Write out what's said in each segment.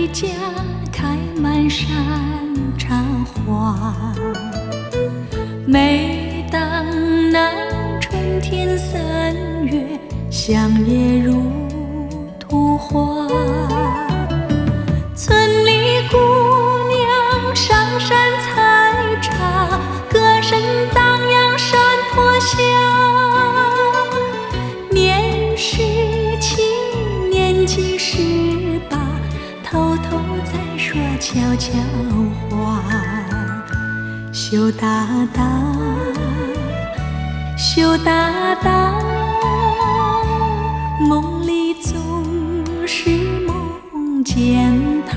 你家开满山茶花，每当那春天3月，乡野如图画。村里姑娘上山采茶，歌声荡漾山坡下。年17，年纪18，偷偷在说悄悄话。羞答答，羞答答，梦里总是梦见他。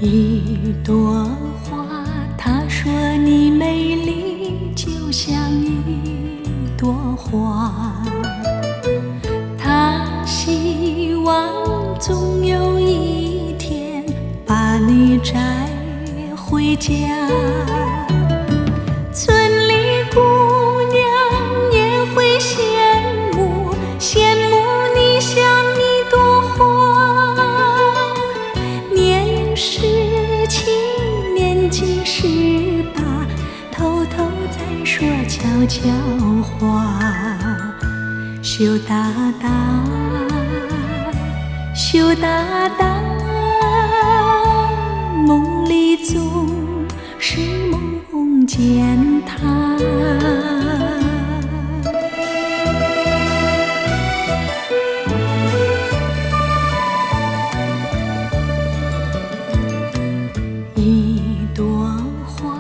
一朵花，他说你美丽就像一朵花，他希望总有一天把你摘回家。村里姑娘也会羡慕，羡慕你像一朵花。年17，年纪18，偷偷在说悄悄话。羞答答，羞答答，梦里总是梦见他。一朵花，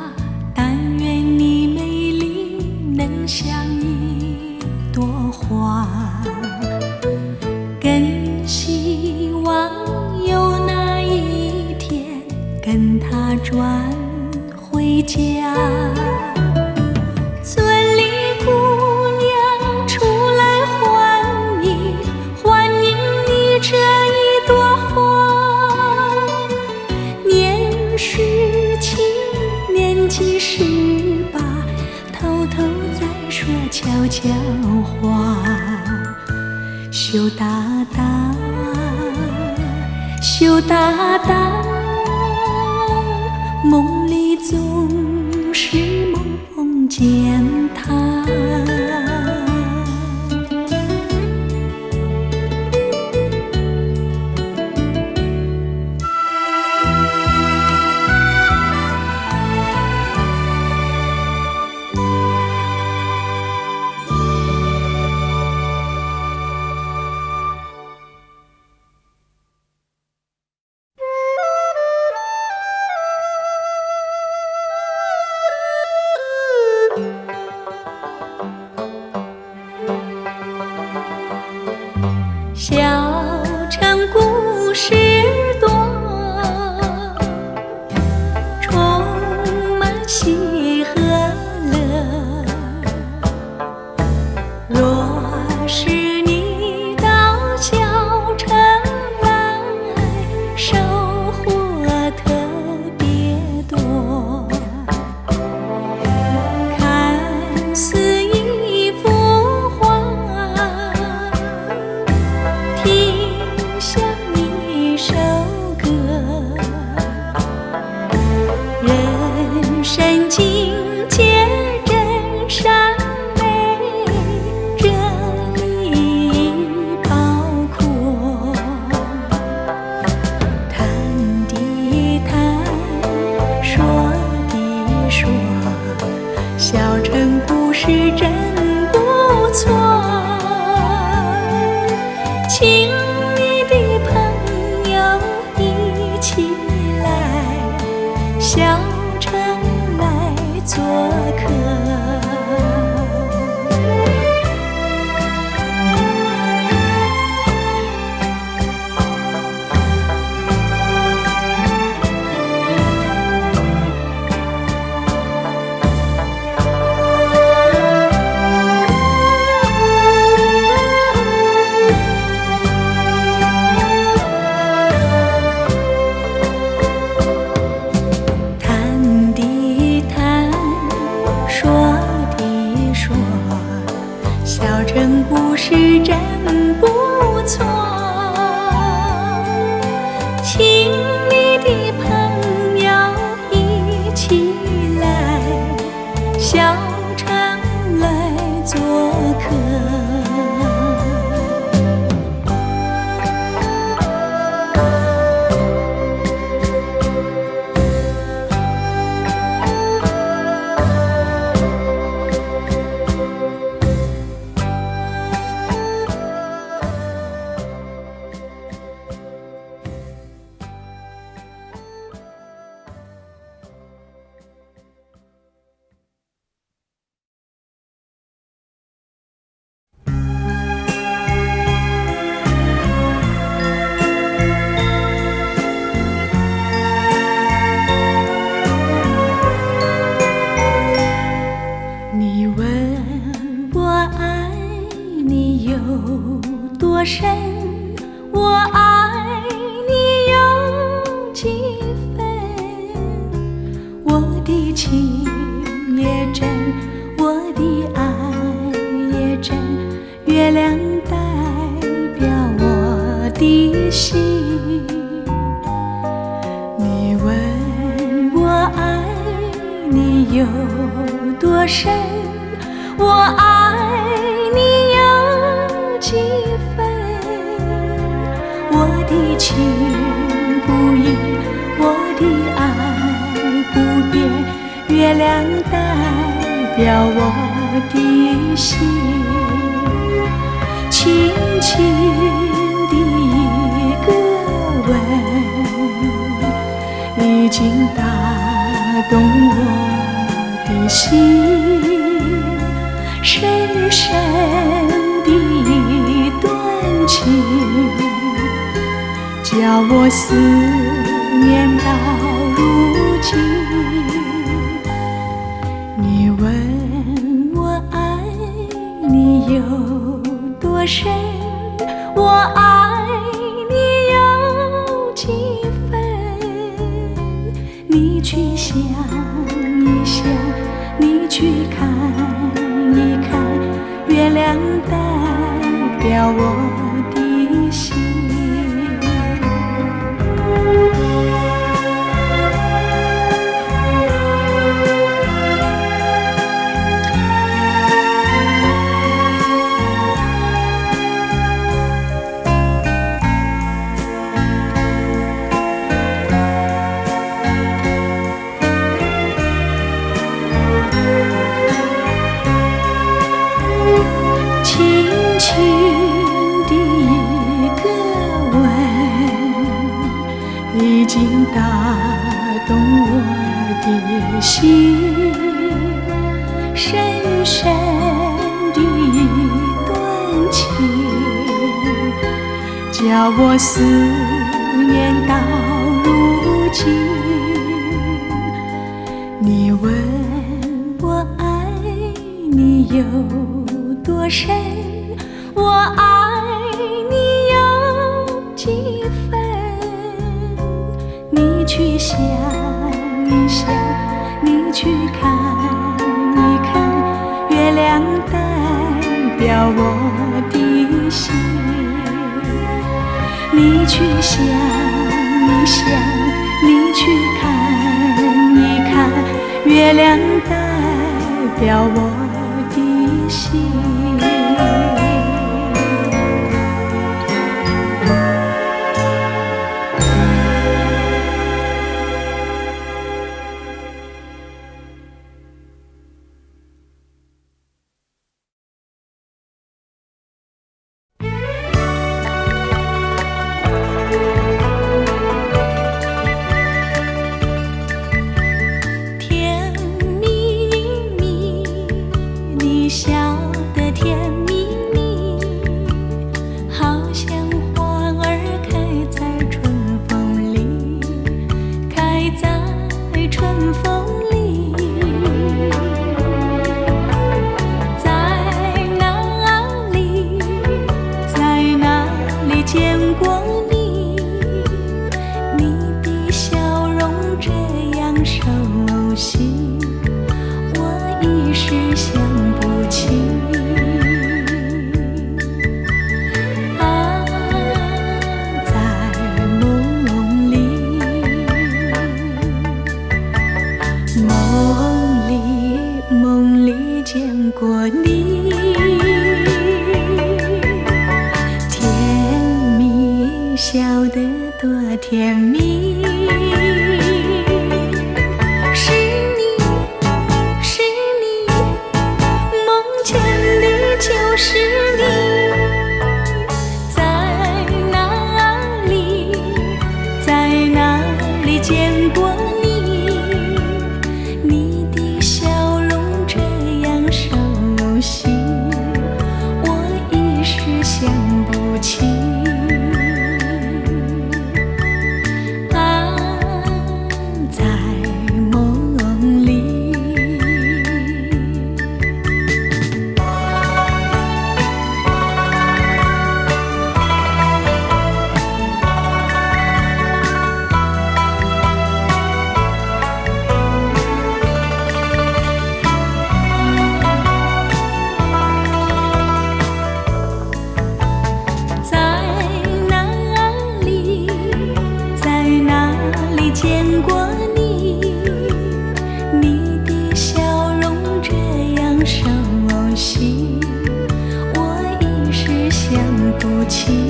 但愿你美丽能像一朵花，更希望有那一天跟他转回家。村里姑娘出来欢迎，欢迎你这一朵花。年17，年纪18，偷偷在说悄悄话。羞答答，羞答答，梦里总是梦见他。小城故事多，充满喜和乐。若是你到小城来，收获特别多。看似一幅画，听像一首歌，人生境界真善美，这里包括。谈的谈，说的说，小城故事真不错。亲密的朋友一起来，小城来做客。你真不错，请你的朋友一起来，小城来做客。你问我爱你有多深，我爱你有几分？我的情也真，我的爱也真，月亮代表我的心。你问我爱你有多深，我爱你有几分？我的情不移，我的爱不变，月亮代表我的心。轻轻的一个吻，已经打动我的心，深深的一段情，叫我思念到如今。你问我爱你有多深，我爱你有几分？你去想一想，你去看一看，月亮代表我的心。已经打动我的心，深深的一段情，叫我思念到如今。你问我爱你有多深，我爱你有几分？你去想一想，你去看一看，月亮代表我的心。你去想一想，你去看一看，月亮代表我的心。见过你，你的笑容这样熟悉，我一时想不起。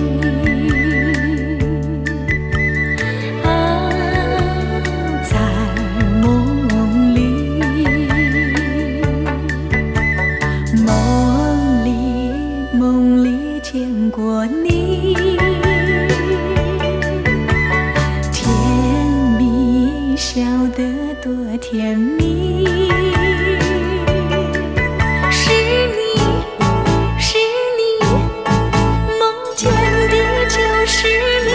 见过你，甜蜜笑得多甜蜜，是你，是你，梦见的就是你，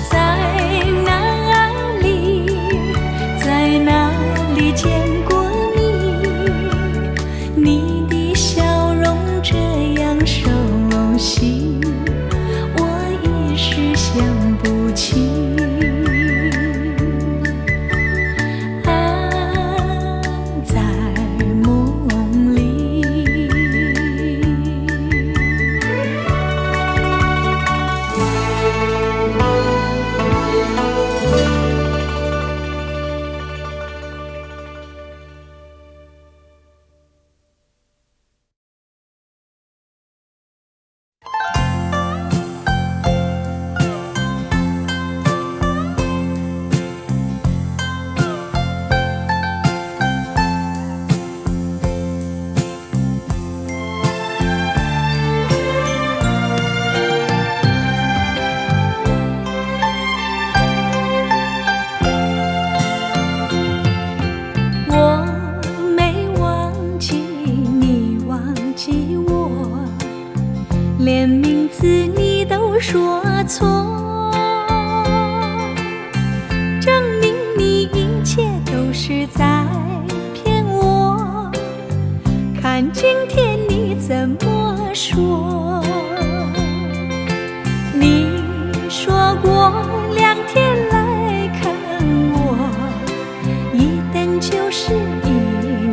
在哪里，在哪里见过你，你的笑容这样熟悉，我一时想不起。在梦里，连名字你都说错，证明你一切都是在骗我。看今天你怎么说？你说过2天来看我，一等就是1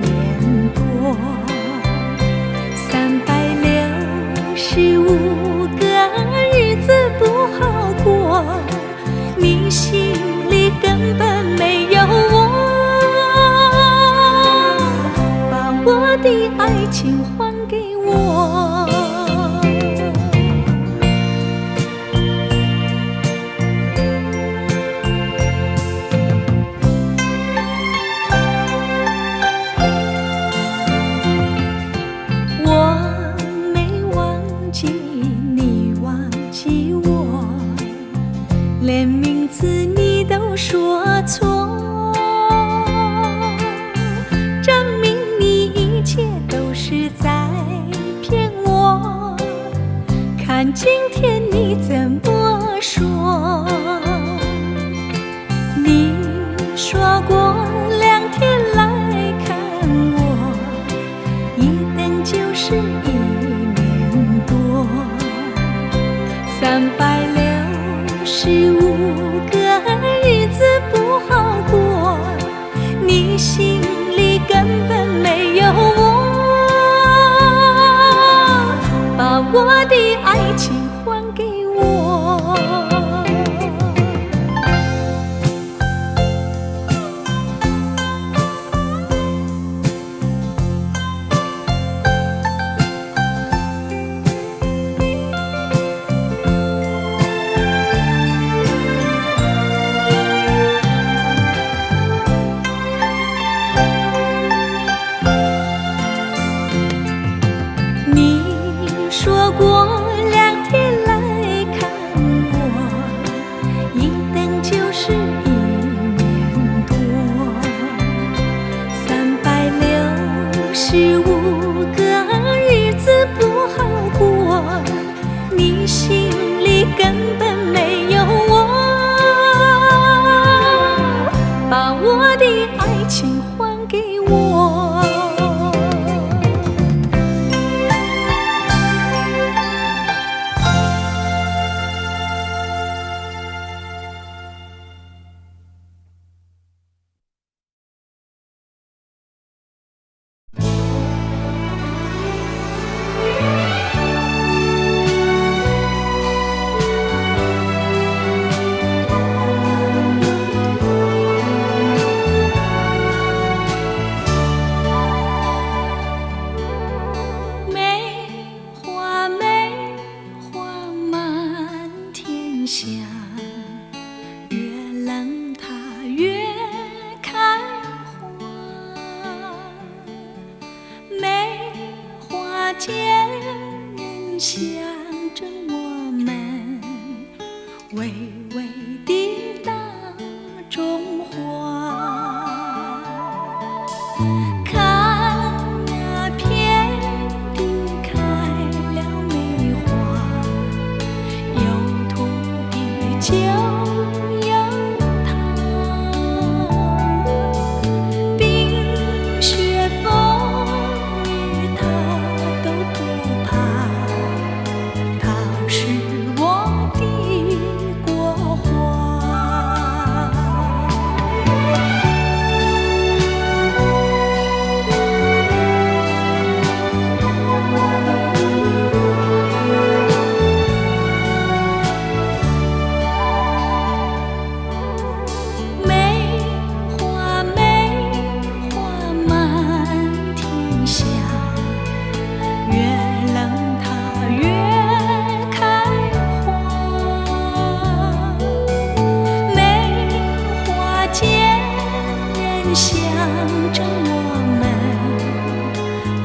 年多。365个日子不好过，你心里根本没有我，把我的爱情还给我。连名字你都说错，证明你一切都是在骗我。看今天你怎么说？你说过2天来看我，一等就是1年多。365个日子不好过，你心里根本没有我，把我的爱情还给我。象征我们微微地大中华。看那遍地开了梅花，有土地就有它，冰雪风雨它都不怕，它是我的国花。梅花满天下，越冷它越开花。梅花间人象征我们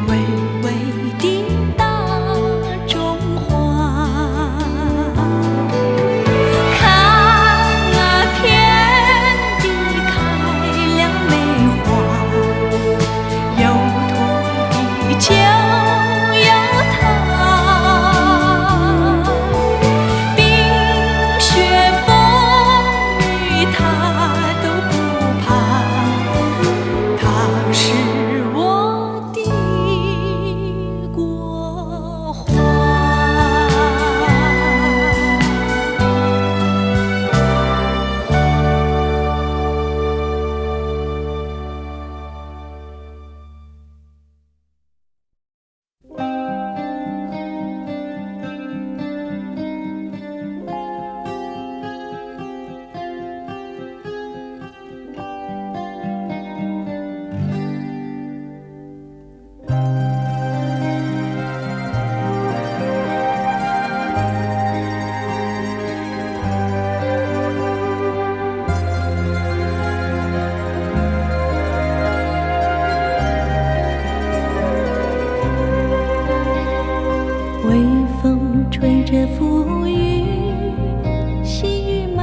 微微的大中华。看那遍地开了梅花，有土地就有它，冰雪风雨它都不怕，它是我的国花。微风吹着馥郁，细雨慢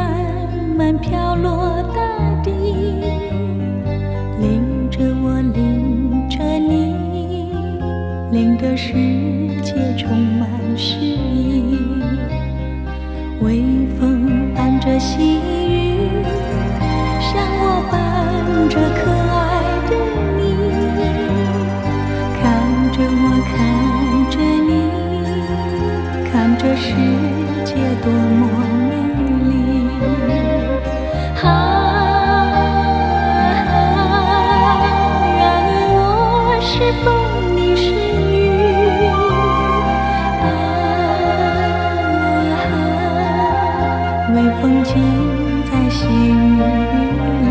慢飘落大地，淋着我，淋着你，淋得世界充满诗意。微风伴着细雨，像我伴着可爱的你，看着我，看着你，看这世界多么美丽。让我是风，你是雨，微风尽在细雨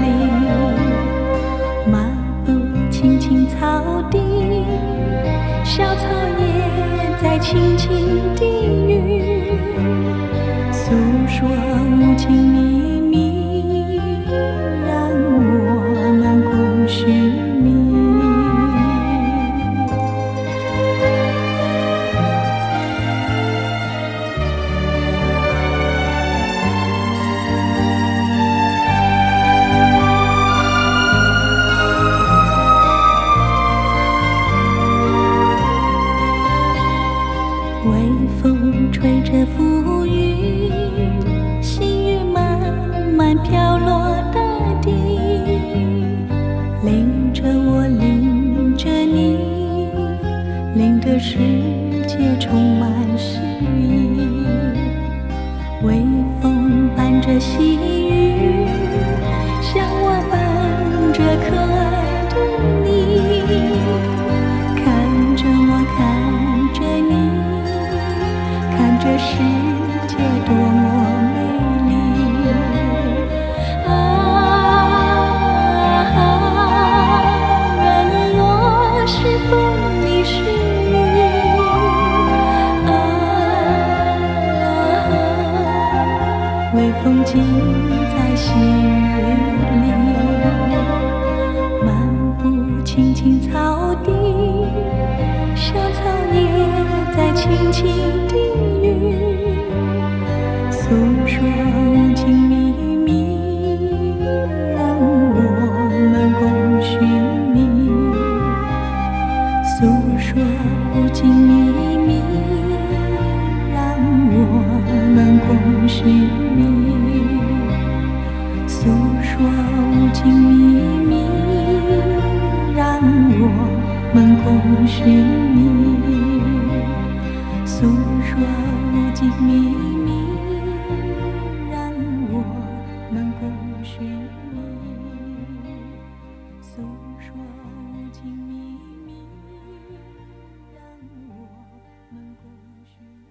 里，漫步青青草地，小草也在轻轻地语，诉说无尽秘密，让我们共寻觅。共寻觅，诉说无尽秘密，让我们共寻觅，诉说无尽秘密，让我们共寻觅。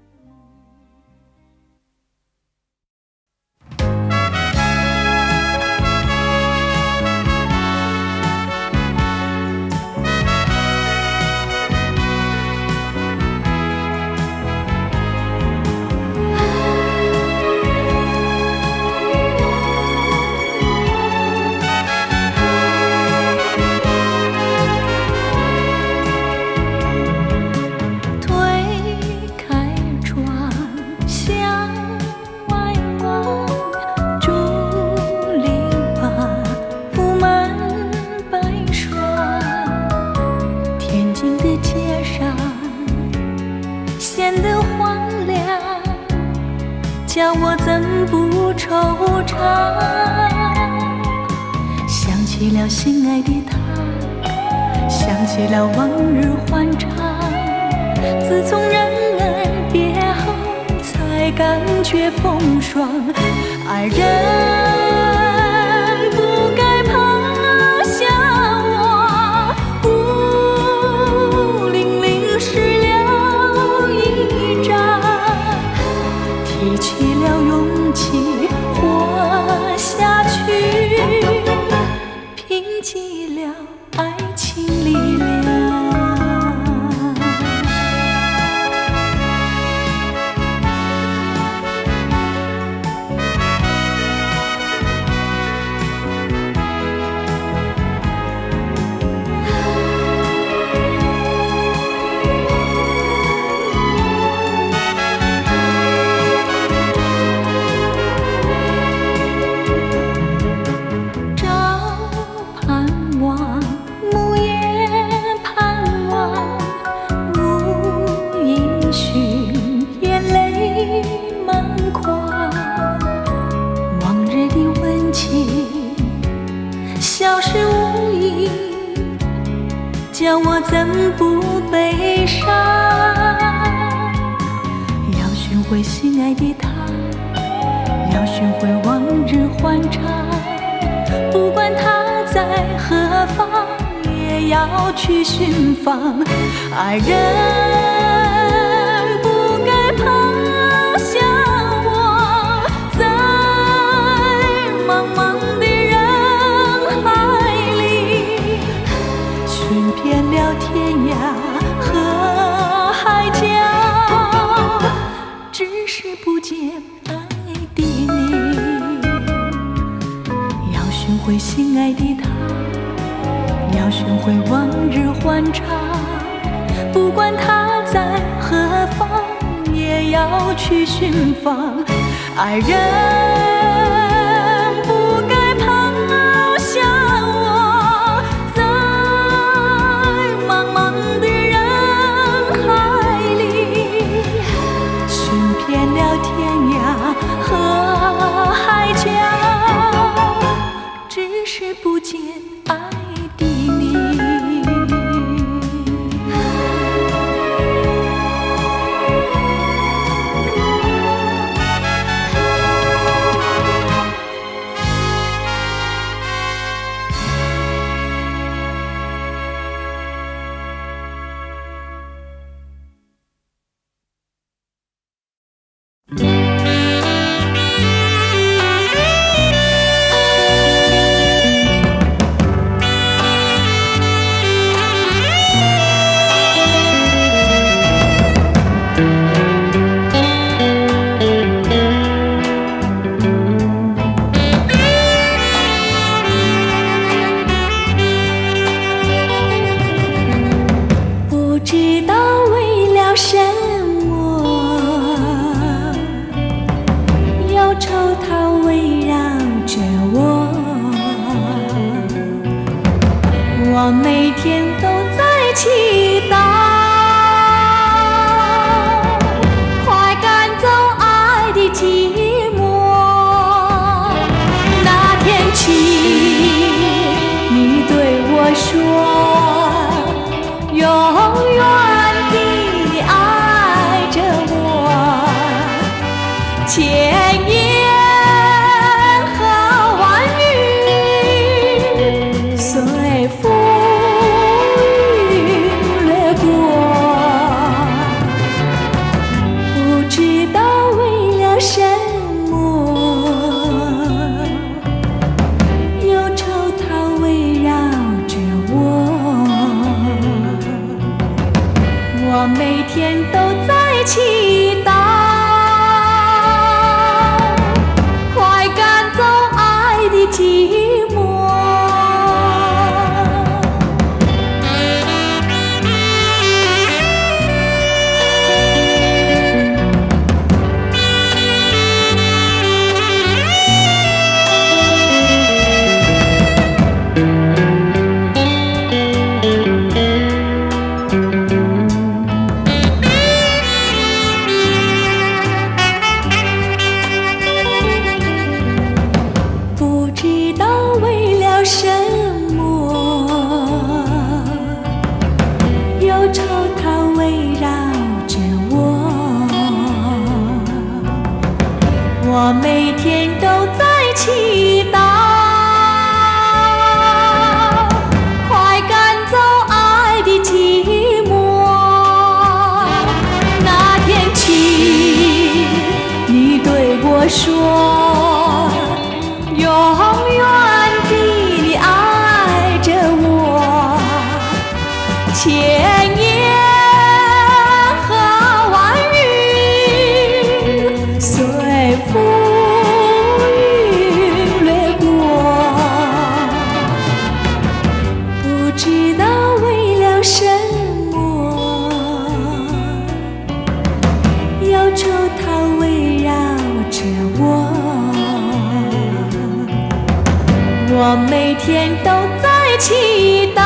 叫我怎不惆怅？想起了心爱的他，想起了往日欢畅。自从人儿别后，才感觉风霜。爱人不该抛下我，孤零零失了一张。提起了勇气活下去，拼尽了爱情力量。消失无影，叫我怎不悲伤？要寻回心爱的他，要寻回往日欢畅。不管他在何方，也要去寻访。爱人不该抛下我，在茫茫的遍了天涯和海角，只是不见爱的你。要寻回心爱的他，要寻回往日欢畅。不管他在何方，也要去寻访。爱人不该抛下我，在茫茫的人海里，寻遍了天涯和海角，只是不见爱的你。我每天都在祈祷，快赶走爱的寂寞。那天起，你对我说，永天都在祈祷，快赶走爱的寂寞。我每天都在祈祷，快赶走爱的寂寞。那天起，你对我说，永远地你爱着我，千言和万语随风雨掠过，不知道为了什么，忧愁它围绕着我。我每天都在祈祷，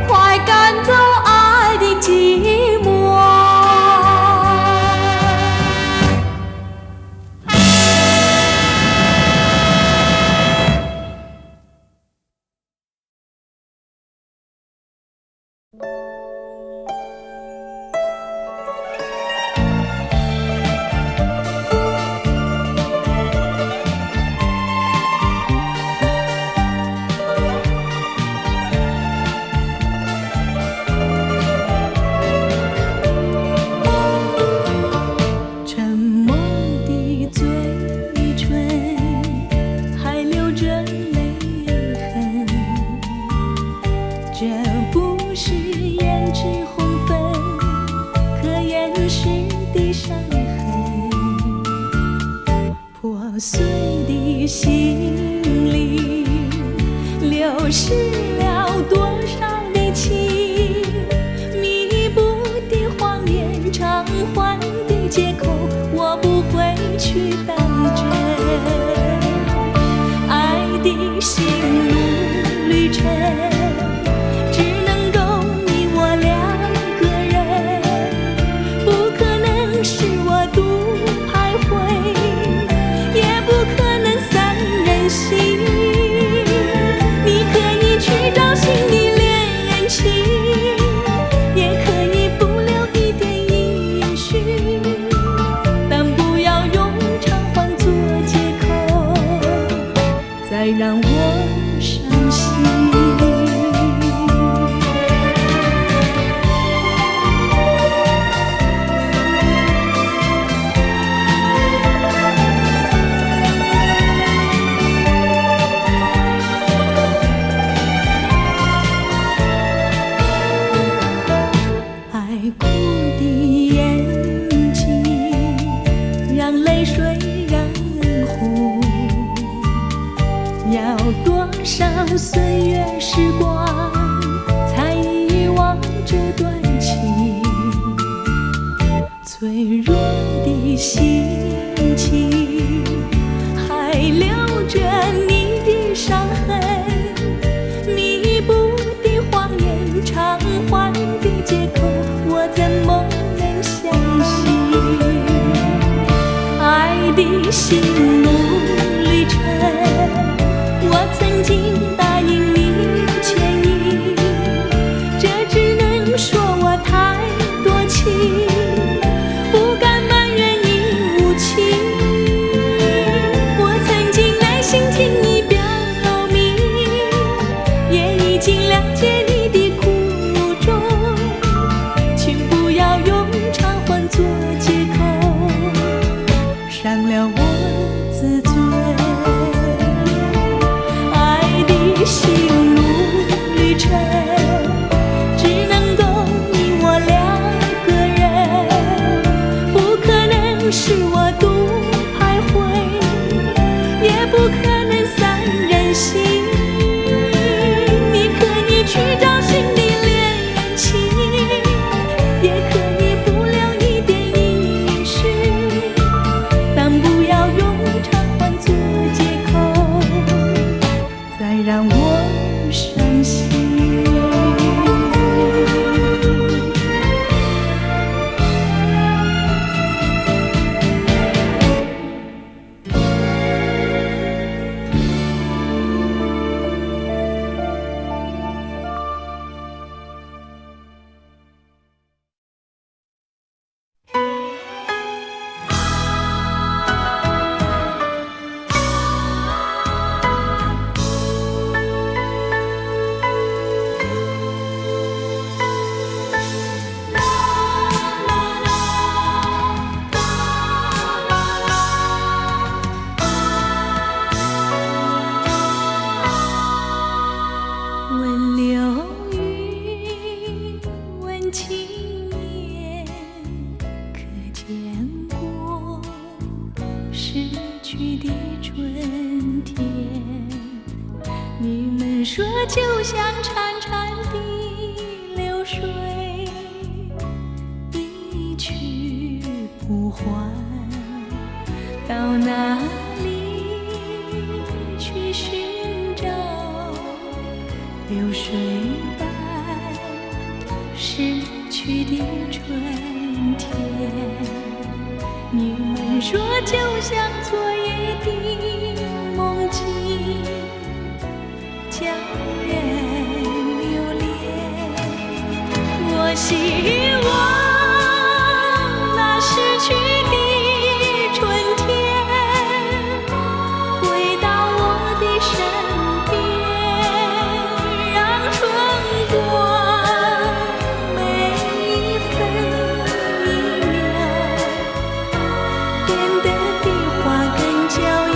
快赶走爱的寂寞。破碎的心灵，流失了多少的情？弥补的谎言，偿还的借口，我不会去当真。爱的心路旅程，只能够你我两个人，不可能是我独徘徊。也不可能三人行，你可以去找新的恋情，也可以不留一点音讯，但不要用偿还做借口，再让我伤心。哭的眼睛，让泪水染红。要多少岁月时光，才遗忘这段情？脆弱的心情，还留着你的伤痕。弥补的谎言，偿还的借口，我怎么能相信？爱的心路旅程，我曾经答应你牵引，甜。你们说就像潺潺的流水，一去不还，到哪里去寻找流水般逝去的春天？你们说就像昨夜的梦境，叫人留恋。我希望那逝去的春天回到我的身边，让春光每一分一秒变得比花更娇艳。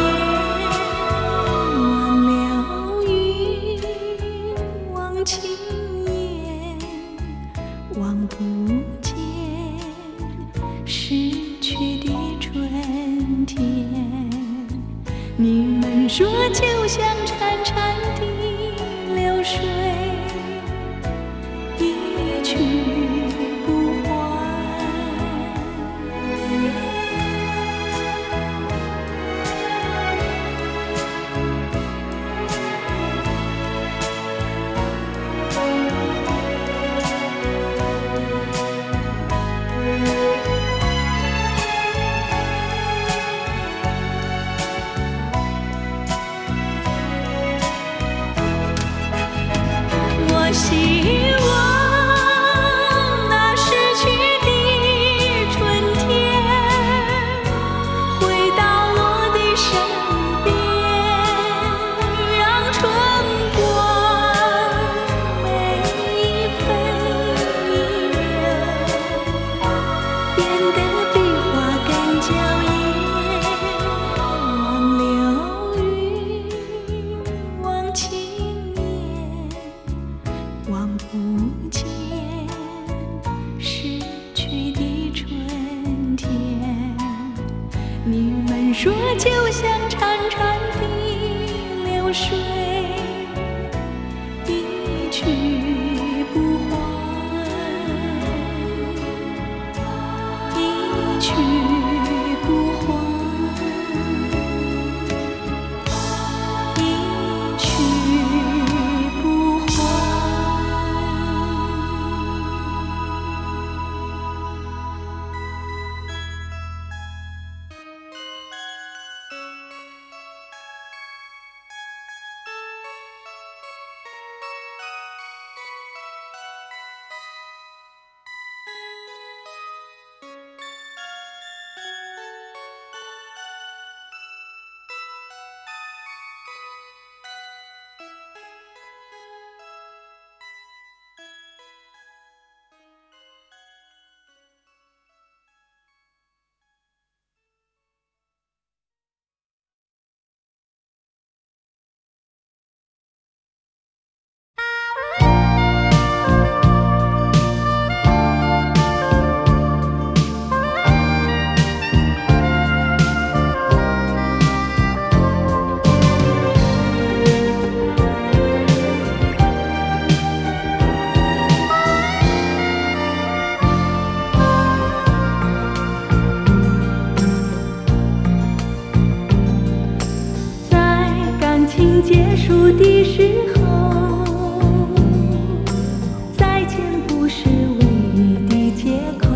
忘了云，忘情眼，望不见逝去的春天。你们说就像潺潺的流水，一去不还。我希望那逝去的春天回到我的身边，让春光每一分一秒变得比花更娇艳。忘流云，忘情眼，望不见逝去的春天。你们说就像潺潺的流水，一去不还，一去不还，一去不还。结束的时候，再见不是唯一的借口。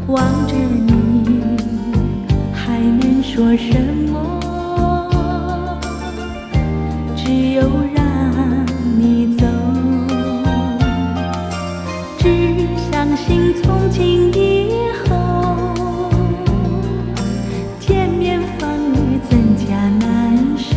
望着你，还能说什么？只有让你走。只相信从今以后，见面反而增加难受。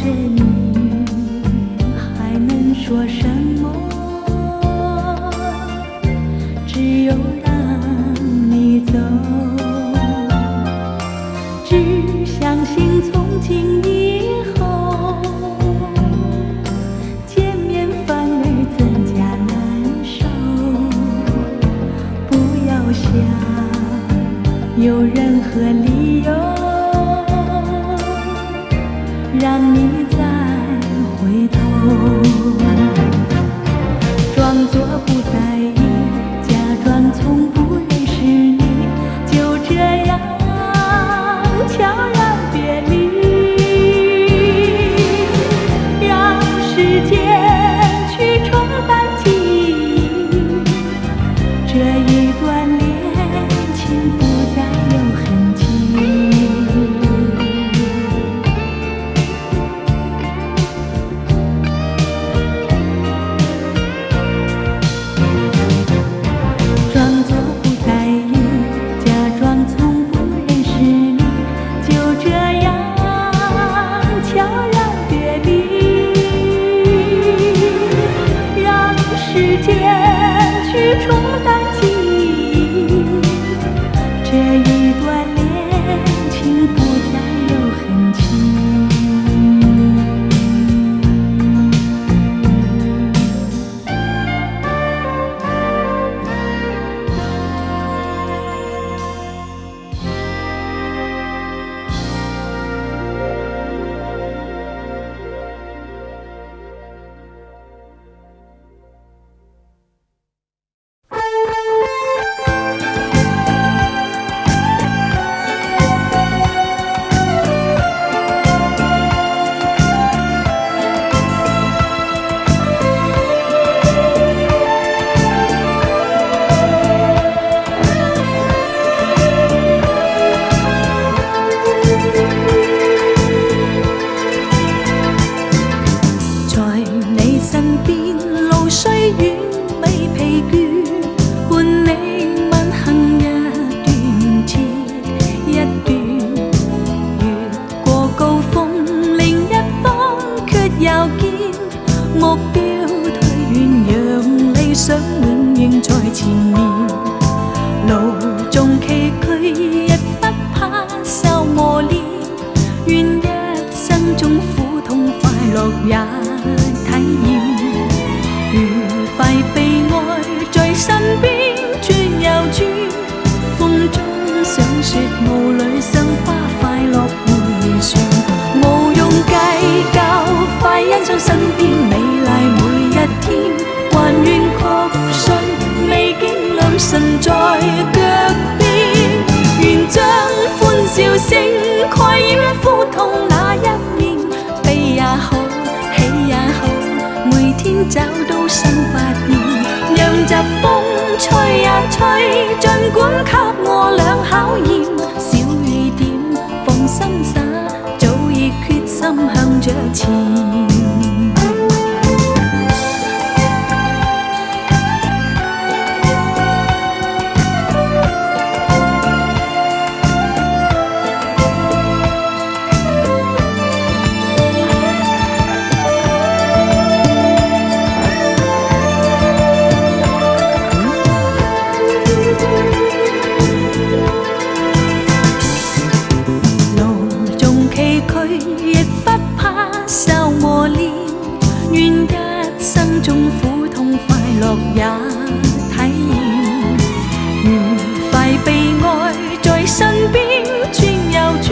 着你，还能说什么？只有让你走。只相信从今以后，见面反而增加难受。不要想有任何理由让你再回头，装作不在意，假装从不认识你，就这样悄然别离，让时间去冲淡记忆，这一段恋情不再有痕迹。装作不在意，假装从不认识你，就这样悄然别离，让时间去冲淡记忆，这一段恋情不再有痕迹。目標推遠，讓理想永遠在前面。路縱崎嶇，亦不怕受磨練。願一生中苦痛快樂也體驗。愉快悲哀在身邊轉又轉，風中想說霧裏生花快樂迴旋。無用計較，快欣賞身邊美麗每一天，還願確信美景良辰在腳邊，願將歡笑聲蓋掩苦痛那一面，悲也好，喜也好，每天找到新發現，讓疾風吹呀吹，儘管給我倆考驗，小雨點放心灑，早已決心向着前。亦不怕受磨練，願一生中苦痛快樂也體驗。愉快悲哀在身邊轉又轉，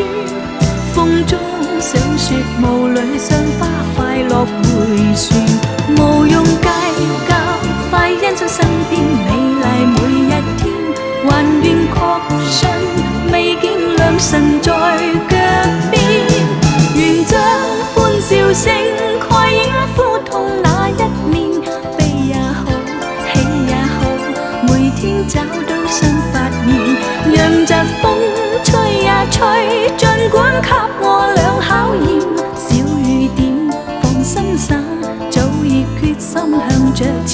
風中想說霧裏賞花快樂迴旋。無用計較，快欣賞身邊美麗每一天，還願確信美景良辰在腳邊。願將歡笑聲蓋掩苦痛那一面，悲也好，喜也好，每天找到新發現，讓疾風吹呀吹，儘管給我倆考驗，小雨點放心灑，早已決心向着前。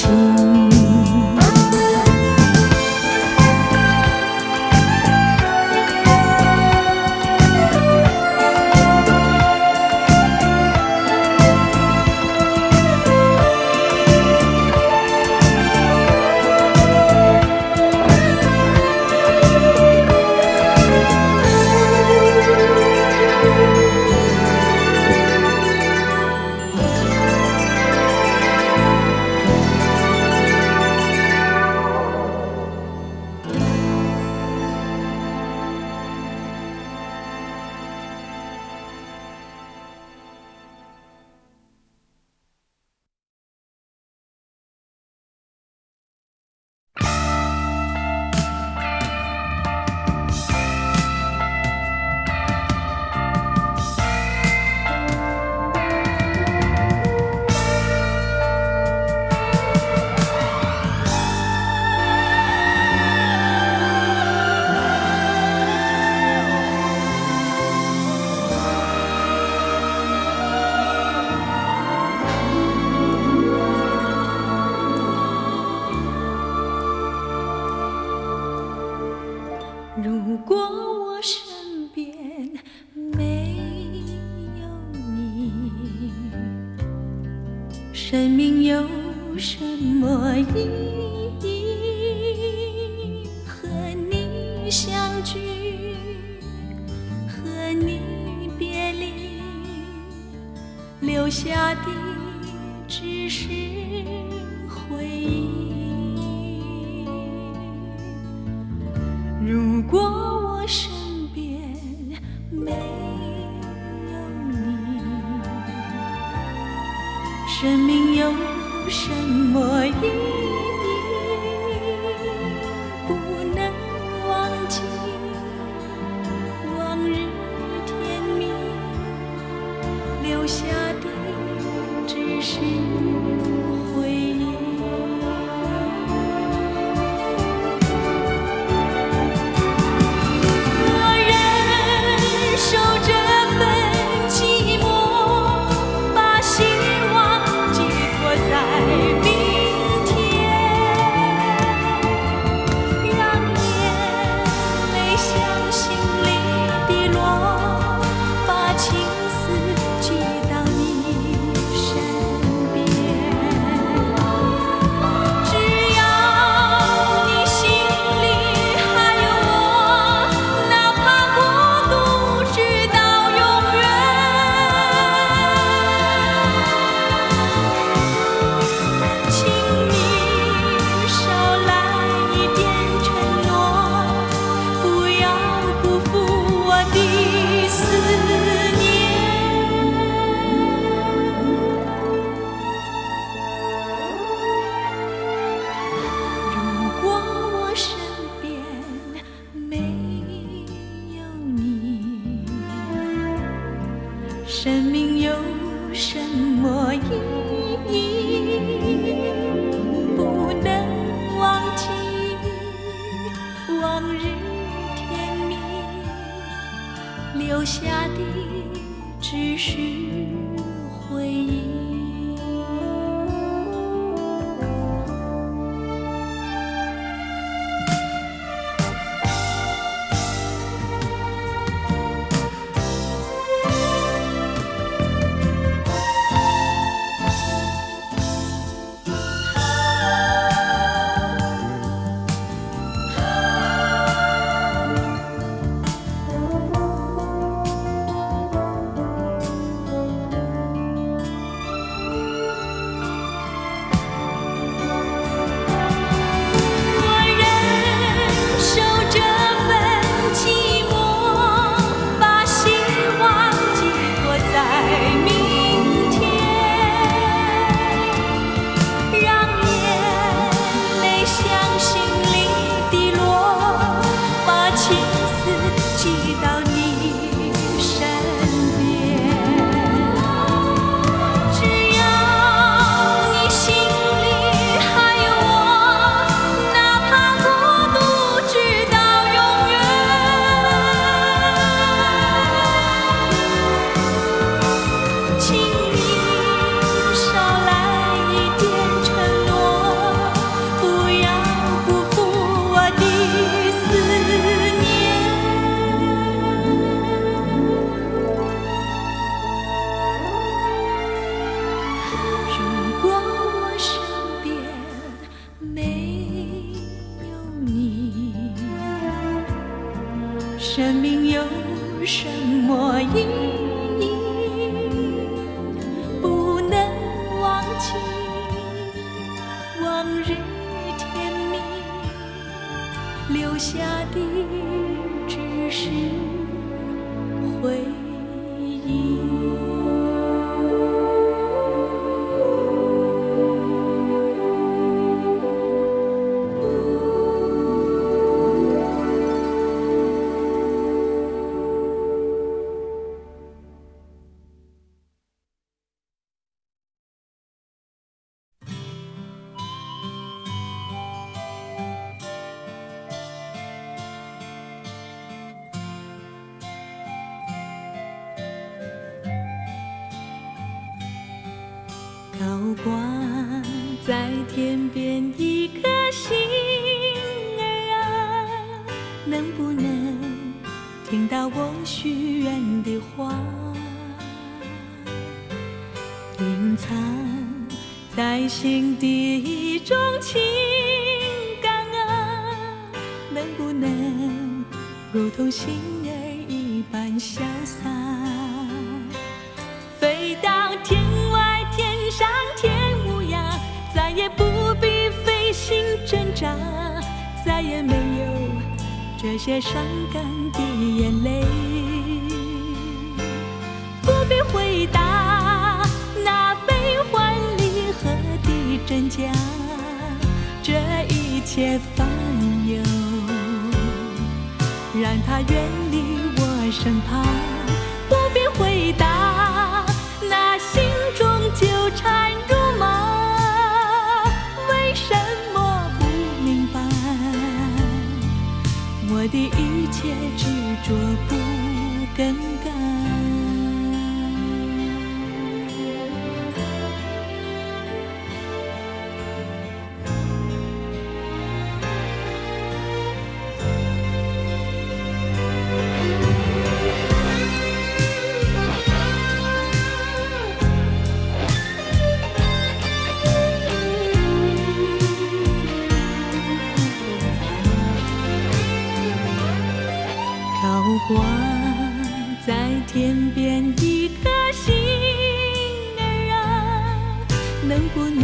生命有什么意义？和你相聚，和你别离，留下的只是回忆。如果我身边没有你，生命有什么意义？不能忘记往日甜蜜，留下的只是回忆。我忍受这份寂寞，把希望寄托在明天，让眼泪向心里滴落，把情丝寄到你身边。只要你心里还有我，哪怕孤独直到永远。请你少来一点承诺，不要辜负我的思念。如果我身边没有你，生命有什么意义？不能忘记往日甜蜜，留下的只是回忆。我忍受这份寂寞，把希望寄托在明天，让眼泪向心里滴落，把情丝寄到你身边。只要你心里还有我，哪怕孤独直到永远。请你少来一点承诺，不要辜负我的思念。如果我身边没有你，生命有什么意义？不能忘记往日甜蜜，留下的只是回忆。高挂在天边一颗星儿啊，能不能听到我许愿的话？隐藏在心底一种情感啊，能不能如同星儿一般潇洒，飞到天外天上天无涯，再也不必费心挣扎，再也没有这些伤感的眼泪。不必回答那悲欢离合的真假，这一切烦忧让它远离我身旁。不必回答那心中纠缠如麻，为什么不明白我的一切执着不更改。挂在天边一颗星儿啊，能不能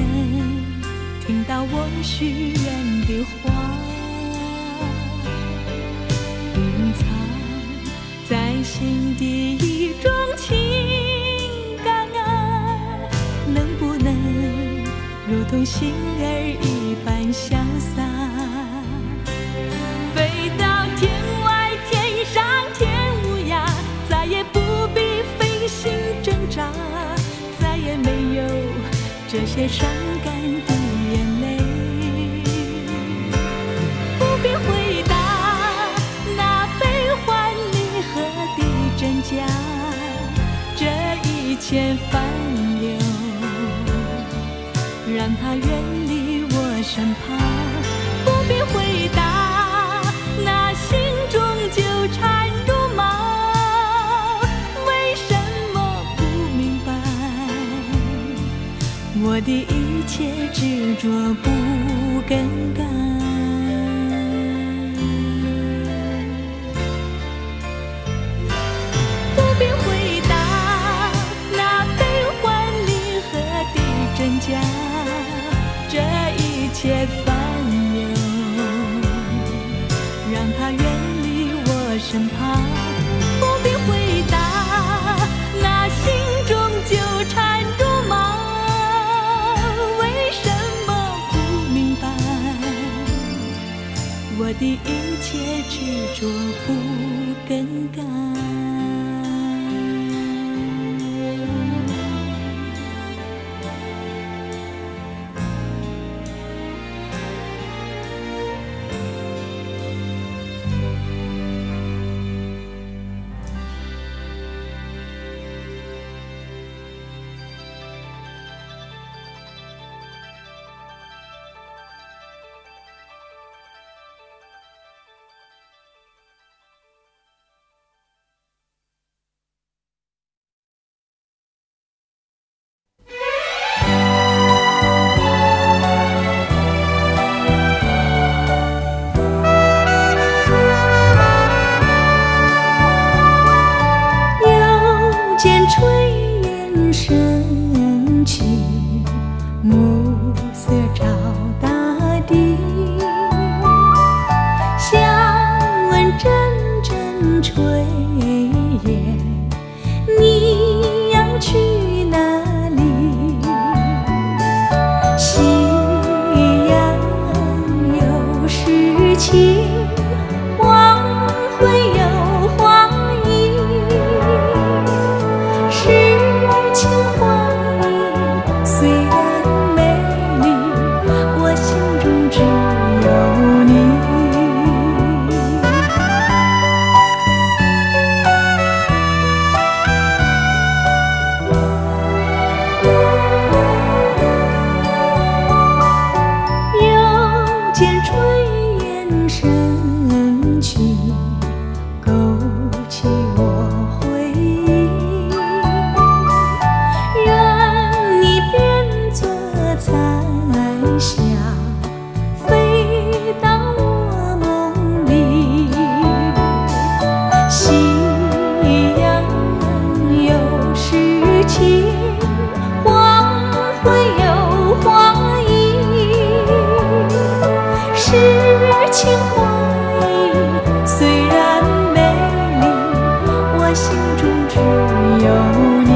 听到我许愿的话？隐藏在心底一种情感啊，能不能如同星儿一般潇洒，飞到天外天上天无涯，再也不必费心挣扎，再也没有这些伤感的眼泪。不必回答那悲欢离合的真假，这一切烦忧让它远离我身旁。不必回答那心中纠缠如麻，为什么不明白我的一切执着不更改。不必回答那悲欢离合的真假，这一切烦忧让它远离我身旁。不必回答那心中纠缠如麻，为什么不明白只有你。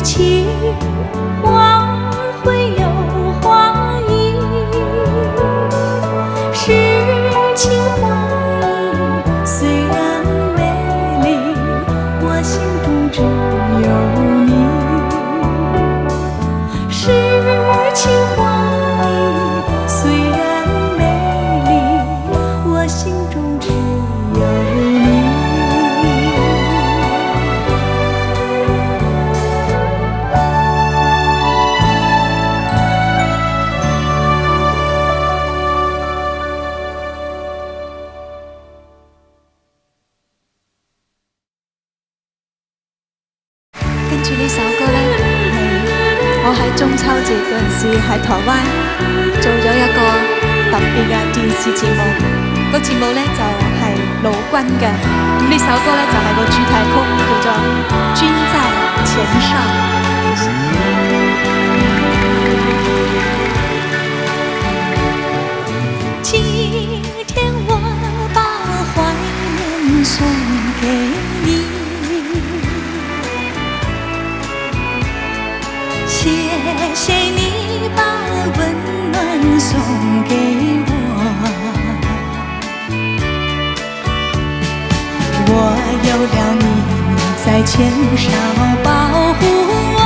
情光会有花意，是情花意虽然美丽，我心中只有你。是情花意虽然美丽，我心中只有你。跟住呢首歌呢，係我喺中秋節嗰陣時喺台灣做咗一個特別嘅電視節目，個節目呢就係盧軍嘅。咁呢首歌呢就係個主題曲，叫做《君在前上》。今天我把怀念送给你，谢谢你把温暖送给我，我有了你在前哨保护我，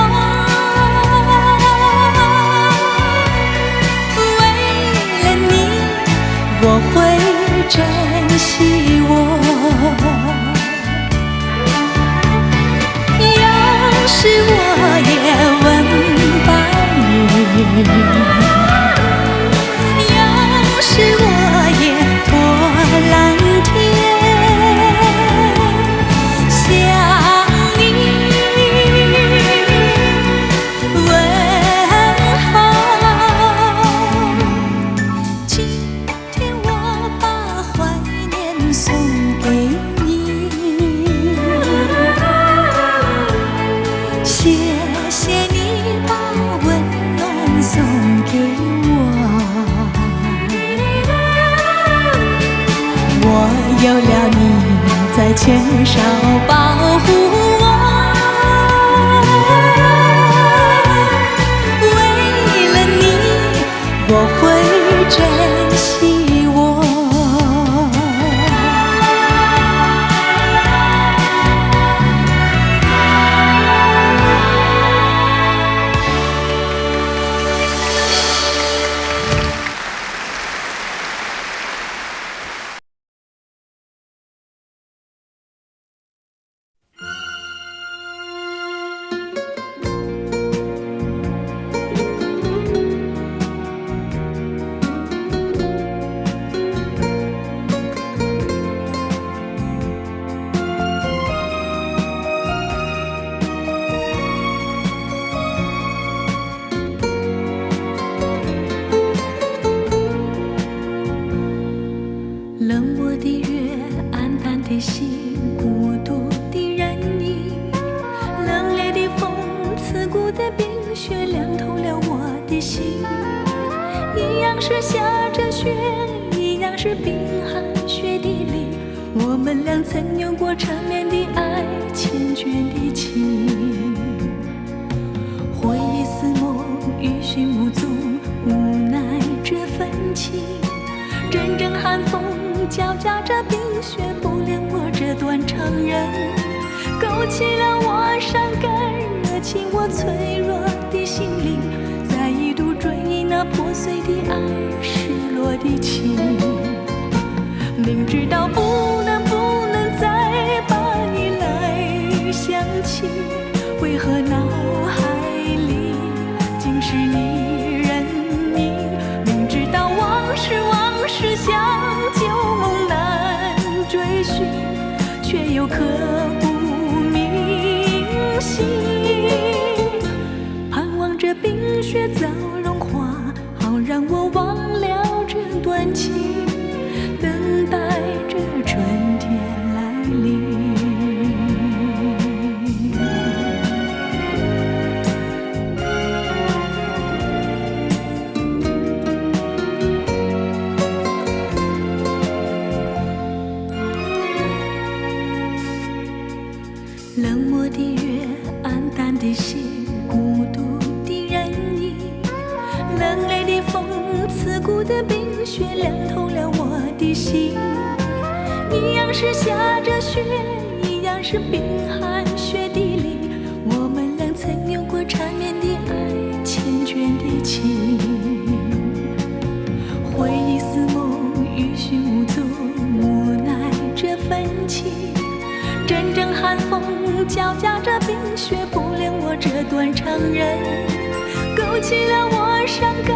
为了你我会珍惜我。要是我也问白云，要是我也托蓝天，向你问候。今天我把怀念送给你，谢谢你把温暖送给我，我有了你在前哨保护我，为了你我会珍惜我。冷漠的月，暗淡的心，孤独的人影，冷冽的风，刺骨的冰雪，凉透了我的心。一样是下着雪，一样是冰寒雪地里，我们俩曾有过缠绵的爱，缱绻的情。回忆似梦，余寻无踪，无奈这份情。阵阵寒风交加着冰雪，不怜我这断肠人，勾起了我伤感热情，我脆弱的心灵再一度追忆那破碎的爱，失落的情。明知道不能再把你来想起，为何脑海里尽是你人影？明知道往事像旧梦难追寻，却又刻骨铭心。盼望着雪早融化，好让我忘了这段情，等待着春天来临。冷漠的月，暗淡的心，孤独的人影，冷冽的风，刺骨的冰雪，凉透了我的心。一样是下着雪，一样是冰寒雪地里，我们俩曾有过缠绵的爱，缱绻的情。回忆似梦，欲寻无踪，无奈这份情。阵阵寒风交加着冰雪，不谅我这段长人，勾起了我伤感，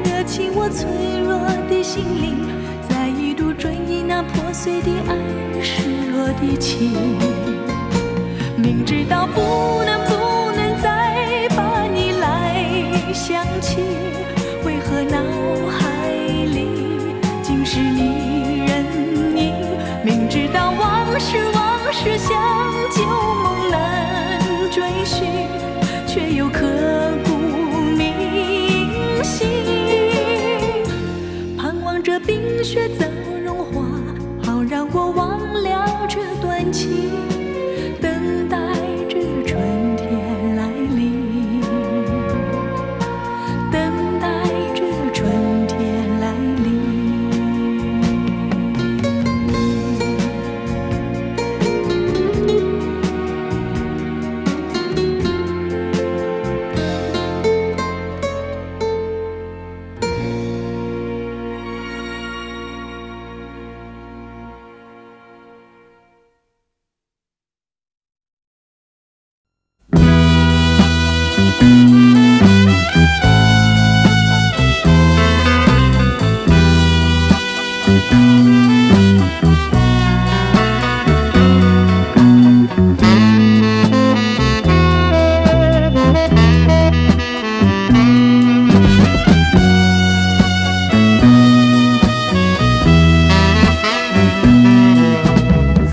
惹起我脆弱的心灵，再一度追忆那破碎的爱，失落的情。明知道不能再把你来想起，为何脑海里尽是你人影？明知道往事像旧梦难追寻，却又刻骨铭心。盼望着冰雪早融化，好让我忘了这段情，等待着春天来临，等待着春天来临。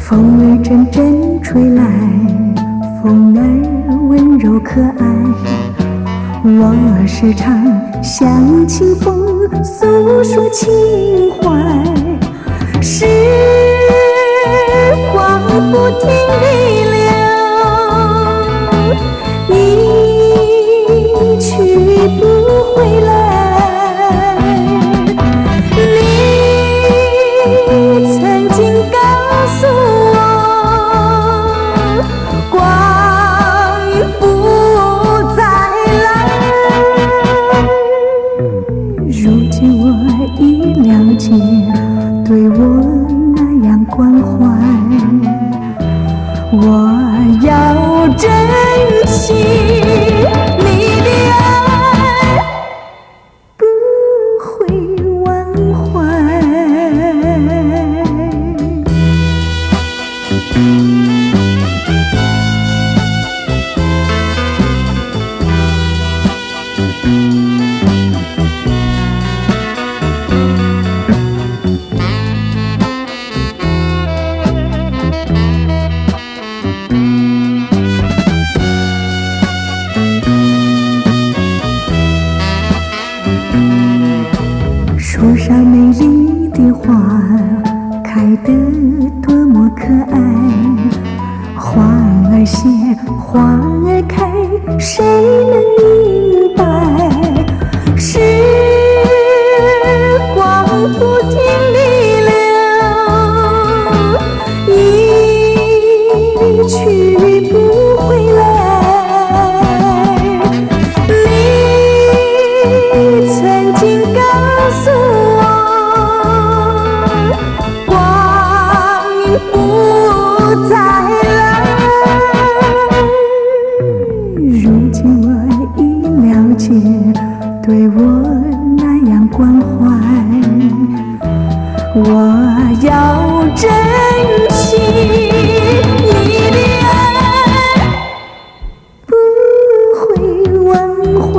风儿阵阵吹来，风儿温柔可爱，我时常向清风诉说情怀。时光不停地流，一去不回来。你曾经告诉我，光阴不再来。如今我已了解，对我那样关怀，我要珍惜你的爱，不会忘怀。树上美丽的花开得多么可爱，花儿谢，花儿开，谁能明白？时光不停地流，一去不回来。你曾经告诉我，光阴不再来。如今我已了解，对我那样关怀，我要珍惜你的爱，不会忘怀。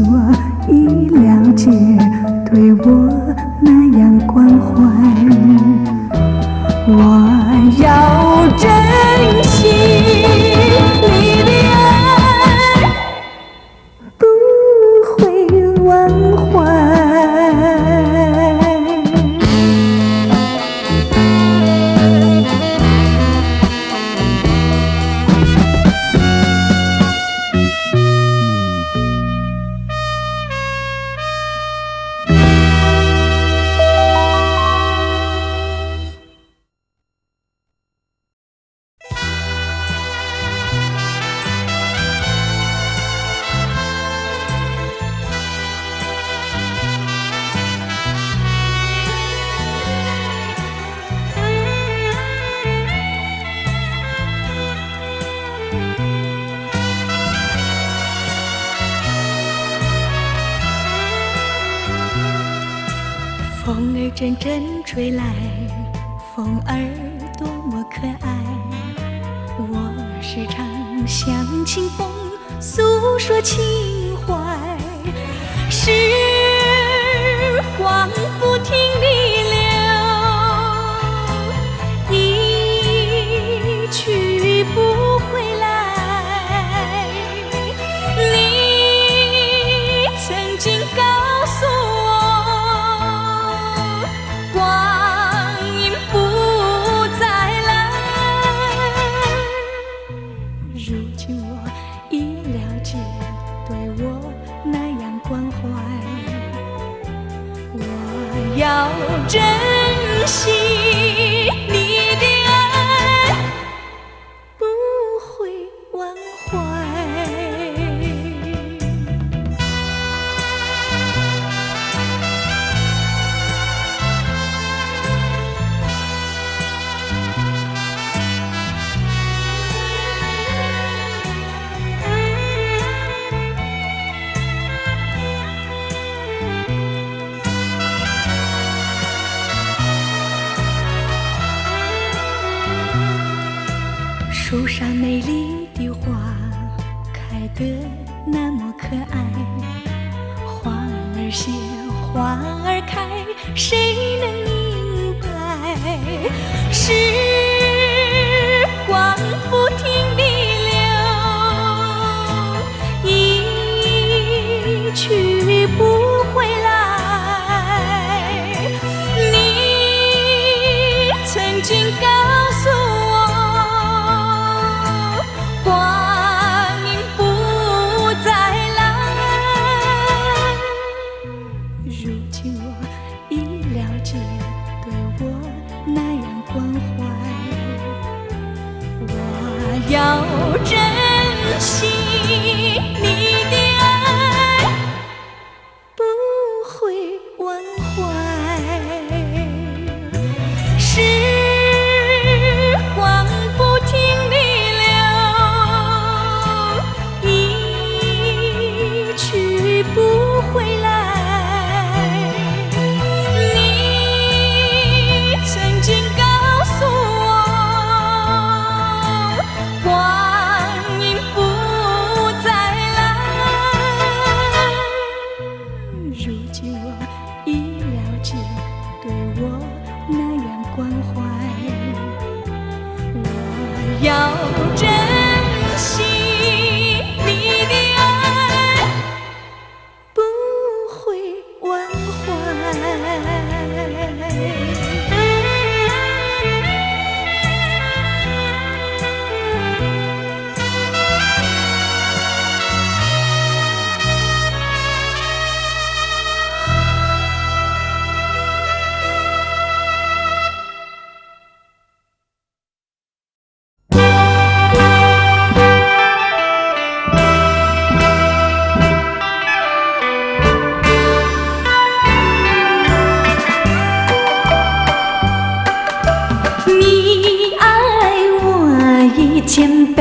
我已了解，对我那样关怀。我要珍惜你的爱，不会忘怀。风儿阵阵吹来，风儿多么可爱。我时常向清风诉说情怀。时光不停地流，一去不回来。你曾经告诉我，要珍惜你的爱，不会忘怀。树上美丽的花开得那么可爱，花儿谢，花儿开，谁能明白？时光不停地流，一去不回来。你曾经告诉我，要珍惜你的爱，不会忘怀。时光不停地流，一去不回来。你曾经告诉我，要珍惜你的爱，不会忘怀。千倍，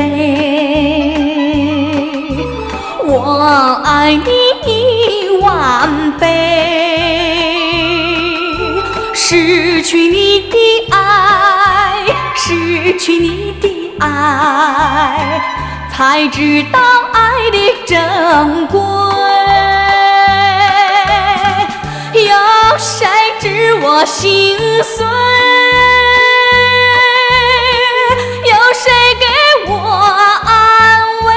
我爱你一万倍。失去你的爱，失去你的爱，才知道爱的珍贵。我心碎，有谁给我安慰？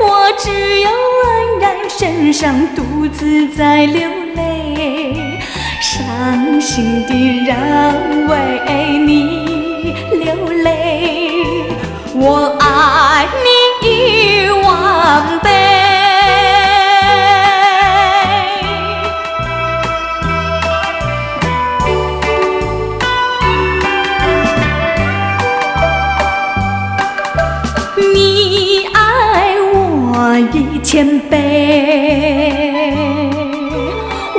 我只有黯然神伤，独自在流泪，伤心的人为你流泪，我爱你一万倍。你爱我1000倍，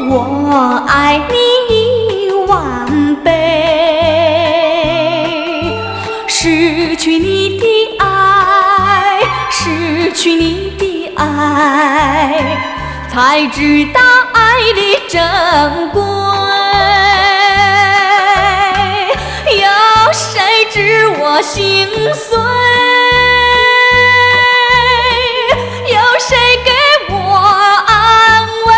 我爱你10000倍。失去你的爱，失去你的爱，才知道爱的珍贵。有谁知我心碎？有谁给我安慰？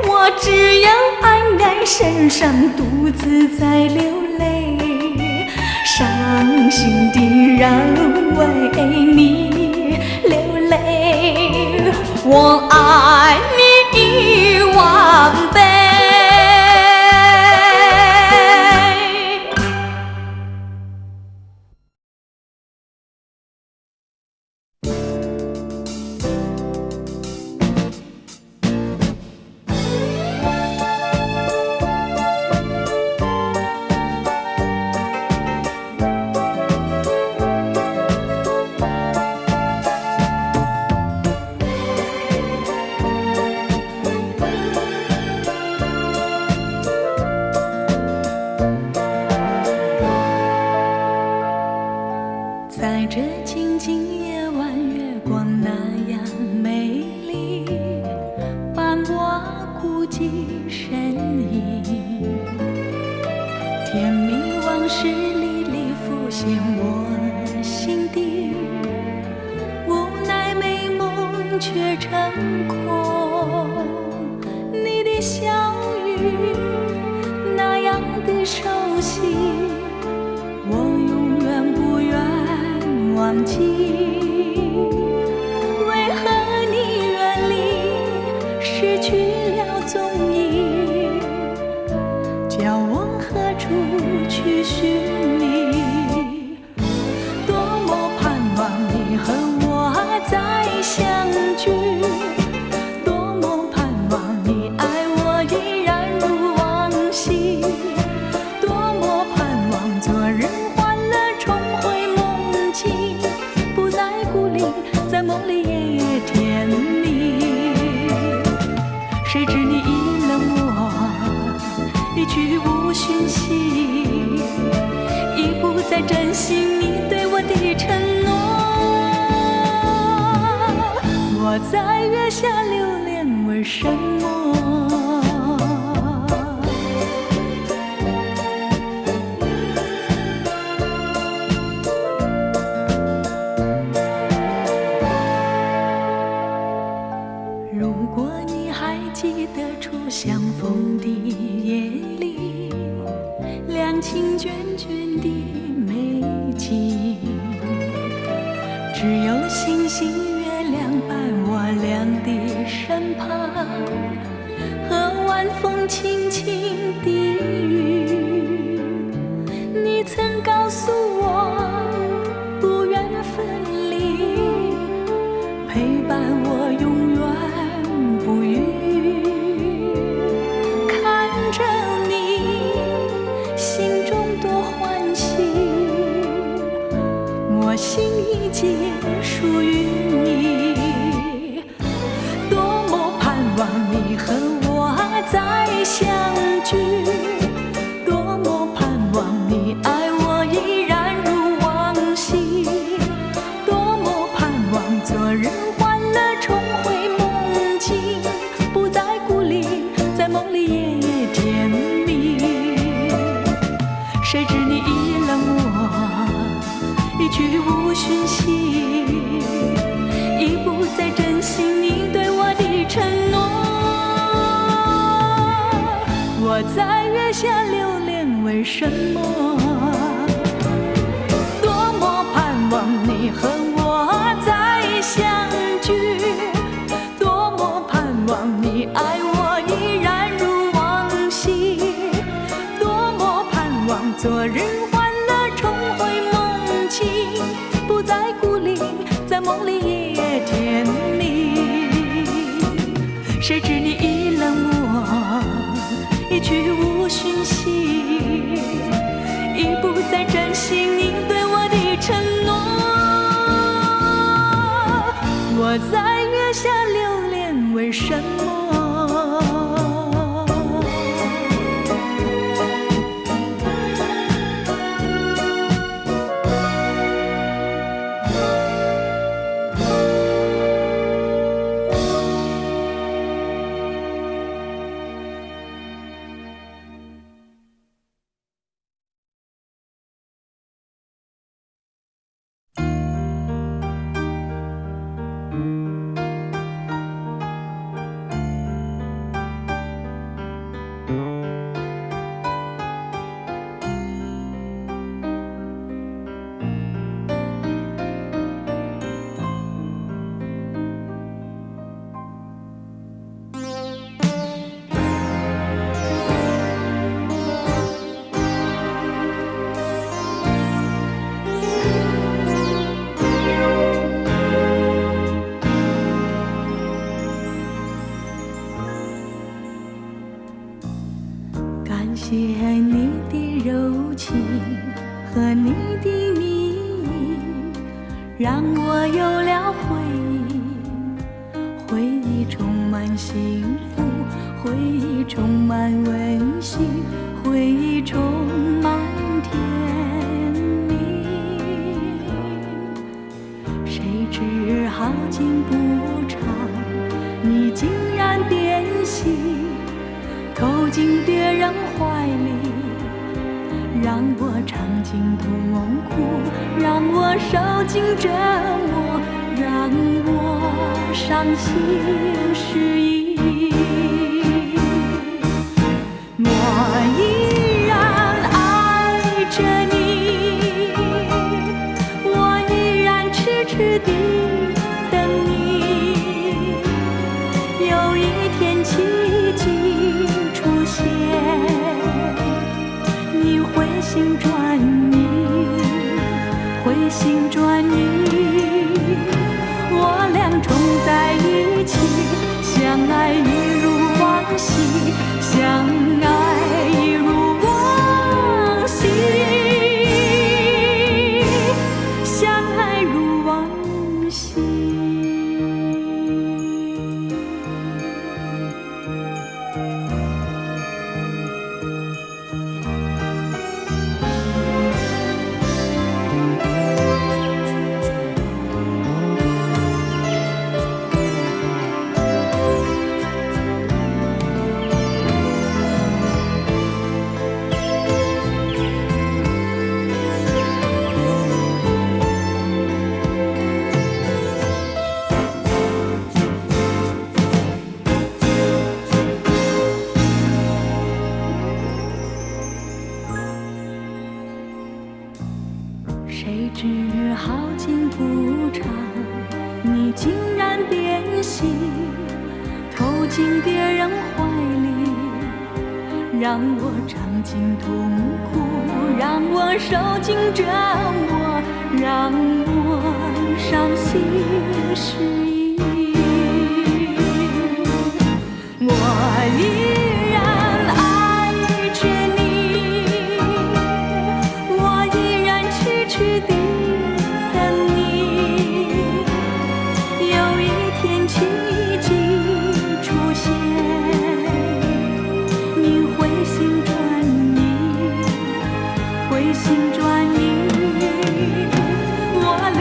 我只有黯然神伤，独自在流泪，伤心的人为你流泪，我爱你1万倍。在这静静夜晚，月光那样美丽，伴我孤寂身影，甜蜜往事历历浮现我心底，无奈美梦却成空。你的笑语那样的熟悉，我永远不愿忘记。为何你远离，失去了踪影，叫我何处去寻觅？多么盼望你和我再相聚，多么盼望你爱我依然如往昔，多么盼望昨日欢乐重回梦境，不再孤零，在梦里夜夜甜蜜。谁知你已冷我，一去无讯息，已不再珍惜你对我的承诺。我在月下流连，为什么？如果你还记得初相逢的夜里，两情眷眷的美景，只有星星月亮伴我俩的身旁，和晚风轻轻的雨。你曾告诉我不愿分离，陪伴我永远不渝。看着你，心中多欢喜，我心已经属于你。多么盼望你和我再相聚，多么盼望你爱我依然如往昔，多么盼望昨日欢乐重回梦境，不再孤零，在梦里夜夜甜蜜。谁知你已冷我，一去无讯息，已不再珍惜你对我的月下流连为什么？多么盼望你和我再相聚，多么盼望你爱我依然如往昔，多么盼望昨日欢乐重回梦境，不再孤零，在梦里也甜蜜。谁知你已冷漠，一去无讯息，已不再珍惜你对我的承诺。我在月下流连为什么？感谢你的柔情和你的蜜意，让我有了回忆，回忆充满幸福，回忆充满温馨，回忆充满甜蜜。谁知好景不长，你竟然变心，投进别人怀里，让我尝尽痛苦，让我受尽折磨，让我伤心失意。我依然爱着你，我依然痴痴地等你，有一天奇迹出现，你回心转意，回心转意，我俩重在一起，相爱一如往昔，相爱一如往昔，相爱如往昔。谁知好景不长，你竟然变心，投进别人怀里，让我尝尽痛苦，让我受尽折磨，让我伤心失意。我依然爱着你，我依然痴痴地等你，有一天奇迹出现，你回心转意，回心转意，我俩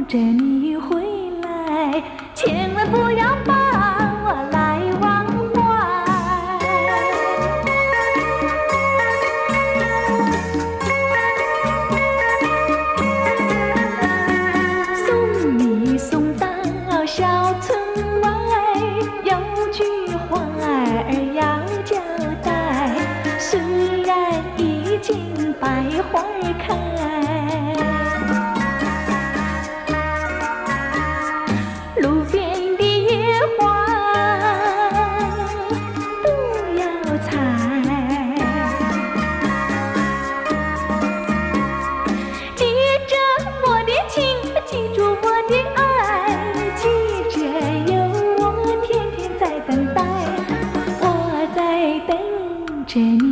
着你回来，千万不要把我来忘怀。送你送到小村外，有句话儿要交代，虽然已经百花开，路边的野花都要采，记着我的情，记住我的爱，记着有我天天在等待，我在等着你。